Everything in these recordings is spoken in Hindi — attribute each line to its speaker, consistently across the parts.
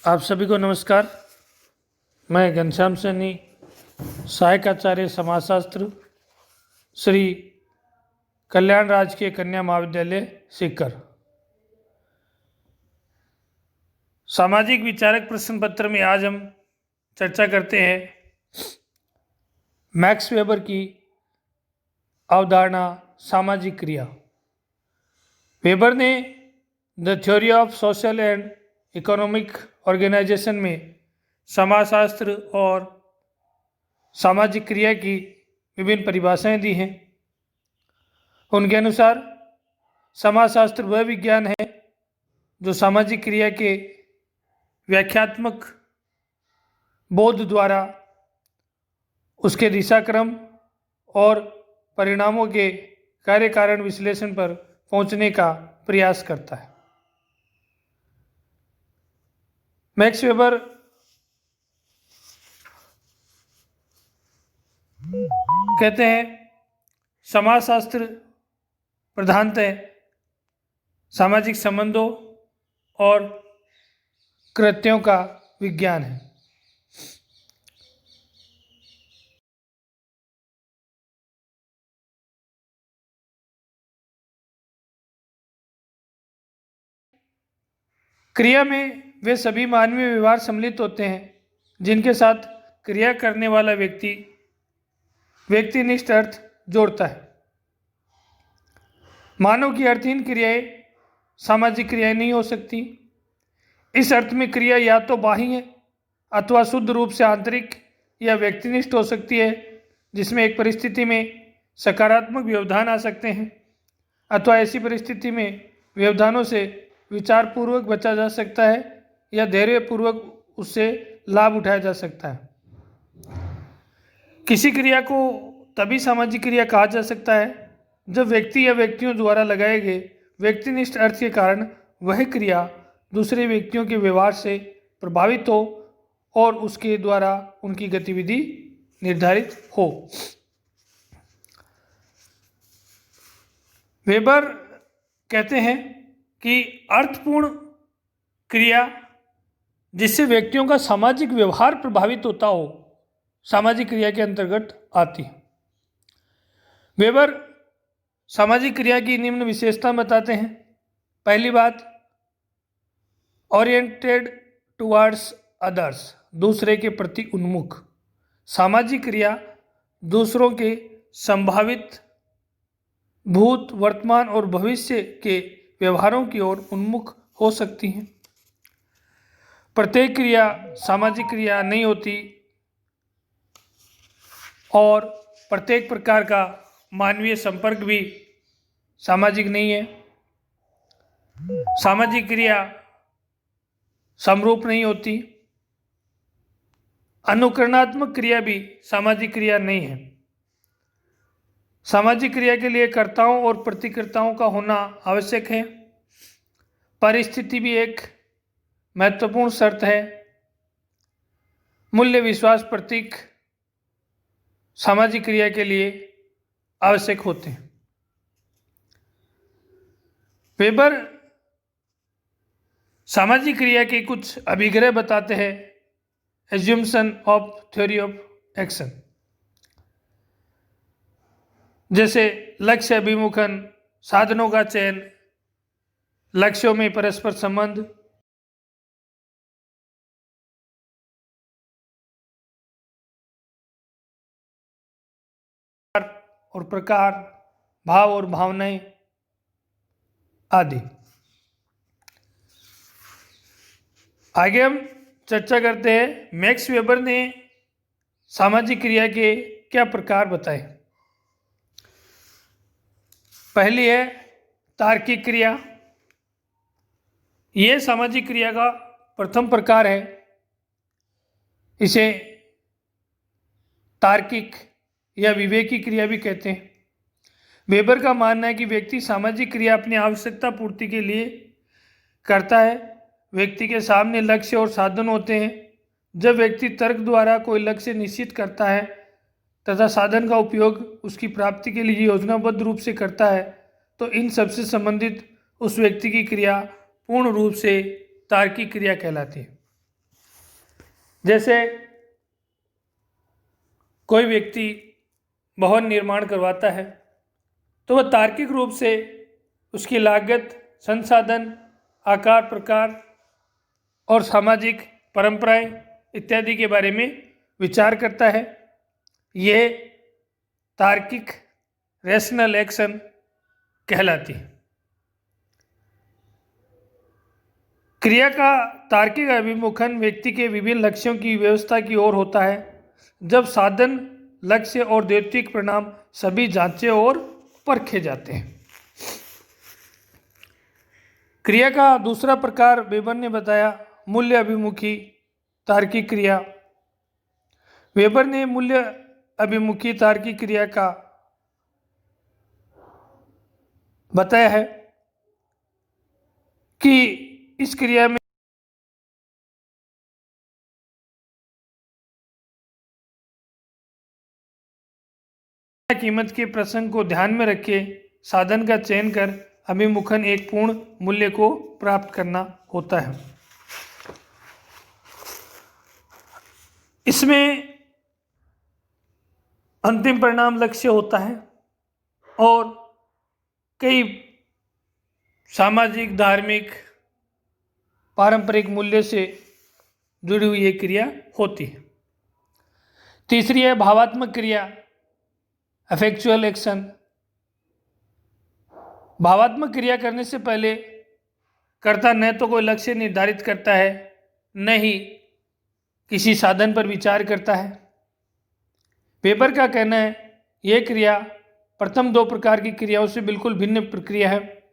Speaker 1: आप सभी को नमस्कार। मैं घनश्याम सैनी, सहायक आचार्य समाजशास्त्र, श्री कल्याण राजकीय कन्या महाविद्यालय सीकर। सामाजिक विचारक प्रश्न पत्र में आज हम चर्चा करते हैं मैक्स वेबर की अवधारणा सामाजिक क्रिया। वेबर ने the theory of social and economic organization में समाजशास्त्र और सामाजिक क्रिया की विभिन्न परिभाषाएं दी हैं। उनके अनुसार समाजशास्त्र वह विज्ञान है जो सामाजिक क्रिया के व्याख्यात्मक बोध द्वारा उसके दिशाक्रम और परिणामों के कार्य कारण विश्लेषण पर पहुंचने का प्रयास करता है। मैक्स वेबर कहते हैं समाजशास्त्र प्रधानतः सामाजिक संबंधों और कृत्यों का विज्ञान है। क्रिया में वे सभी मानवीय व्यवहार सम्मिलित होते हैं जिनके साथ क्रिया करने वाला व्यक्ति व्यक्तिनिष्ठ अर्थ जोड़ता है। मानव की अर्थहीन क्रियाएं सामाजिक क्रियाएं नहीं हो सकती। इस अर्थ में क्रिया या तो बाह्य अथवा शुद्ध रूप से आंतरिक या व्यक्तिनिष्ठ हो सकती है, जिसमें एक परिस्थिति में सकारात्मक व्यवधान आ सकते हैं अथवा ऐसी परिस्थिति में व्यवधानों से विचारपूर्वक बचा जा सकता है या धैर्यपूर्वक उससे लाभ उठाया जा सकता है। किसी क्रिया को तभी सामाजिक क्रिया कहा जा सकता है जब व्यक्ति या व्यक्तियों द्वारा लगाए गए व्यक्तिनिष्ठ अर्थ के कारण वह क्रिया दूसरे व्यक्तियों के व्यवहार से प्रभावित हो और उसके द्वारा उनकी गतिविधि निर्धारित हो। वेबर कहते हैं कि अर्थपूर्ण क्रिया जिससे व्यक्तियों का सामाजिक व्यवहार प्रभावित होता हो सामाजिक क्रिया के अंतर्गत आती है। वेबर सामाजिक क्रिया की निम्न विशेषता बताते हैं। पहली बात, ओरिएंटेड टुवर्ड्स अदर्स, दूसरे के प्रति उन्मुख। सामाजिक क्रिया दूसरों के संभावित भूत, वर्तमान और भविष्य के व्यवहारों की ओर उन्मुख हो सकती हैं। प्रत्येक क्रिया सामाजिक क्रिया नहीं होती और प्रत्येक प्रकार का मानवीय संपर्क भी सामाजिक नहीं है। सामाजिक क्रिया समरूप नहीं होती। अनुकरणात्मक क्रिया भी सामाजिक क्रिया नहीं है। सामाजिक क्रिया के लिए कर्ताओं और प्रतिकर्ताओं का होना आवश्यक है। परिस्थिति भी एक महत्वपूर्ण शर्त है। मूल्य, विश्वास, प्रतीक सामाजिक क्रिया के लिए आवश्यक होते हैं। वेबर सामाजिक क्रिया के कुछ अभिग्रह बताते हैं। Assumption of theory of action, जैसे लक्ष्य अभिमुखन, साधनों का चयन, लक्ष्यों में परस्पर संबंध, और प्रकार, भाव और भावनाएं आदि। आगे हम चर्चा करते हैं मैक्स वेबर ने सामाजिक क्रिया के क्या प्रकार बताए। पहली है तार्किक क्रिया। यह सामाजिक क्रिया का प्रथम प्रकार है। इसे तार्किक या विवेकी क्रिया भी कहते हैं। वेबर का मानना है कि व्यक्ति सामाजिक क्रिया अपनी आवश्यकता पूर्ति के लिए करता है। व्यक्ति के सामने लक्ष्य और साधन होते हैं। जब व्यक्ति तर्क द्वारा कोई लक्ष्य निश्चित करता है तथा साधन का उपयोग उसकी प्राप्ति के लिए योजनाबद्ध रूप से करता है तो इन सबसे संबंधित उस व्यक्ति की क्रिया पूर्ण रूप से तार्किक क्रिया कहलाती है। जैसे कोई व्यक्ति भवन निर्माण करवाता है तो वह तार्किक रूप से उसकी लागत, संसाधन, आकार, प्रकार और सामाजिक परंपराएं इत्यादि के बारे में विचार करता है। यह तार्किक रैशनल एक्शन कहलाती है। क्रिया का तार्किक अभिमुखन व्यक्ति के विभिन्न लक्ष्यों की व्यवस्था की ओर होता है। जब साधन, लक्ष्य और दैत्विक परिणाम सभी जांचे और परखे जाते हैं। क्रिया का दूसरा प्रकार वेबर ने बताया, मूल्य अभिमुखी तार्किक क्रिया। वेबर ने मूल्य अभिमुखी तार्किक क्रिया का बताया है कि इस क्रिया में कीमत के प्रसंग को ध्यान में रखे साधन का चयन कर अभिमुखन एक पूर्ण मूल्य को प्राप्त करना होता है। इसमें अंतिम परिणाम लक्ष्य होता है और कई सामाजिक, धार्मिक, पारंपरिक मूल्य से जुड़ी हुई ये क्रिया होती है। तीसरी है भावात्मक क्रिया, अफेक्चुअल एक्शन। भावात्मक क्रिया करने से पहले कर्ता न तो कोई लक्ष्य निर्धारित करता है, न ही किसी साधन पर विचार करता है। वेबर का कहना है यह क्रिया प्रथम दो प्रकार की क्रियाओं से बिल्कुल भिन्न प्रक्रिया है।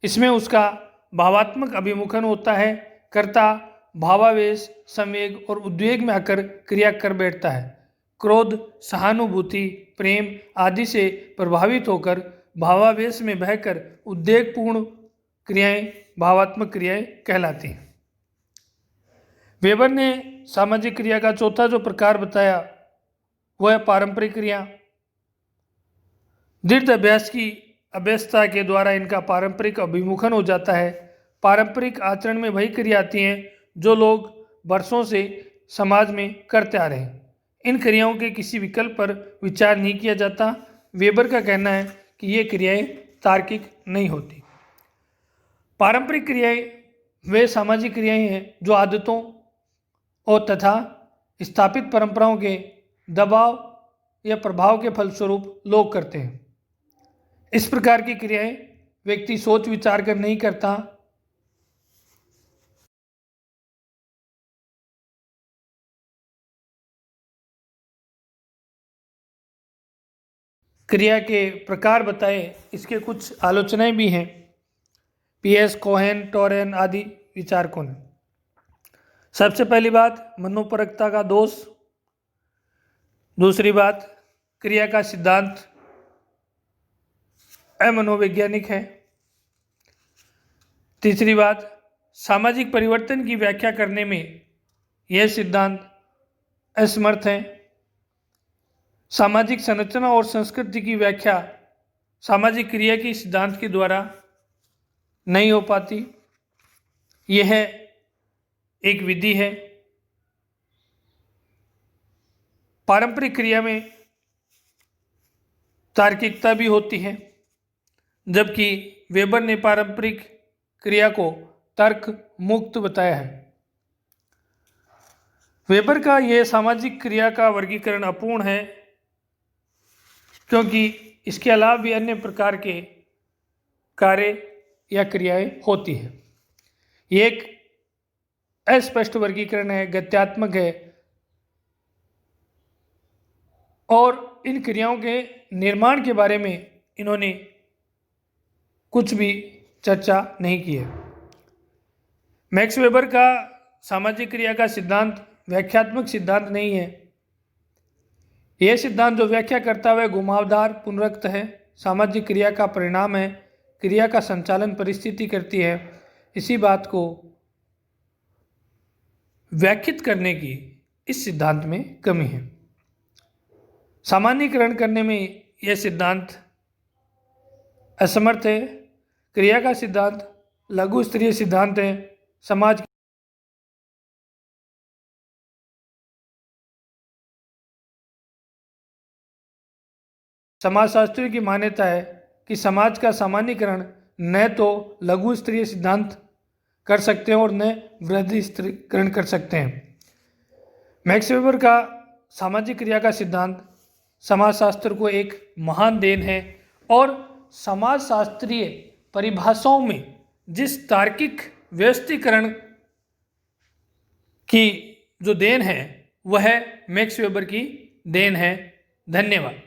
Speaker 1: इसमें उसका भावात्मक अभिमुखन होता है। कर्ता भावावेश, संवेग और उद्वेग में आकर क्रिया कर बैठता है। क्रोध, सहानुभूति, प्रेम आदि से प्रभावित होकर भावावेश में बहकर उद्वेगपूर्ण क्रियाएं भावात्मक क्रियाएं कहलाती हैं। वेबर ने सामाजिक क्रिया का चौथा जो प्रकार बताया वह है पारंपरिक क्रिया। दृढ़ अभ्यास की अभ्यस्तता के द्वारा इनका पारंपरिक अभिमुखन हो जाता है। पारंपरिक आचरण में वही क्रिया आती हैं जो लोग वर्षों से समाज में करते आ रहे हैं। इन क्रियाओं के किसी विकल्प पर विचार नहीं किया जाता। वेबर का कहना है कि ये क्रियाएं तार्किक नहीं होती। पारंपरिक क्रियाएं वे सामाजिक क्रियाएं हैं जो आदतों और तथा स्थापित परंपराओं के दबाव या प्रभाव के फलस्वरूप लोग करते हैं। इस प्रकार की क्रियाएं व्यक्ति सोच विचार कर नहीं करता। क्रिया के प्रकार बताए, इसके कुछ आलोचनाएं भी हैं। पीएस कोहेन, टोरेन आदि विचारकों ने। सबसे पहली बात मनोपरकता का दोष। दूसरी बात क्रिया का सिद्धांत अमनोवैज्ञानिक है। तीसरी बात सामाजिक परिवर्तन की व्याख्या करने में यह सिद्धांत असमर्थ है। सामाजिक संरचना और संस्कृति की व्याख्या सामाजिक क्रिया की सिद्धांत के द्वारा नहीं हो पाती। यह एक विधि है। पारंपरिक क्रिया में तार्किकता भी होती है, जबकि वेबर ने पारंपरिक क्रिया को तर्क मुक्त बताया है। वेबर का यह सामाजिक क्रिया का वर्गीकरण अपूर्ण है, क्योंकि इसके अलावा भी अन्य प्रकार के कार्य या क्रियाएं होती है। ये एक अस्पष्ट वर्गीकरण है, गत्यात्मक है और इन क्रियाओं के निर्माण के बारे में इन्होंने कुछ भी चर्चा नहीं की है। मैक्स वेबर का सामाजिक क्रिया का सिद्धांत व्याख्यात्मक सिद्धांत नहीं है। यह सिद्धांत जो व्याख्या करता है वह घुमावदार, पुनरुक्त है। सामाजिक क्रिया का परिणाम है। क्रिया का संचालन परिस्थिति करती है। इसी बात को व्याख्यात करने की इस सिद्धांत में कमी है। सामान्यीकरण करने में यह सिद्धांत असमर्थ है। क्रिया का सिद्धांत लघु स्तरीय सिद्धांत है। समाज समाजशास्त्रियों की मान्यता है कि समाज का सामान्यीकरण न तो लघु स्तरीय सिद्धांत कर सकते हैं और न वृद्धि स्तरीकरण कर सकते हैं। मैक्स वेबर का सामाजिक क्रिया का सिद्धांत समाजशास्त्र को एक महान देन है और समाजशास्त्रीय परिभाषाओं में जिस तार्किक व्यवस्थीकरण की जो देन है वह मैक्स वेबर की देन है। धन्यवाद।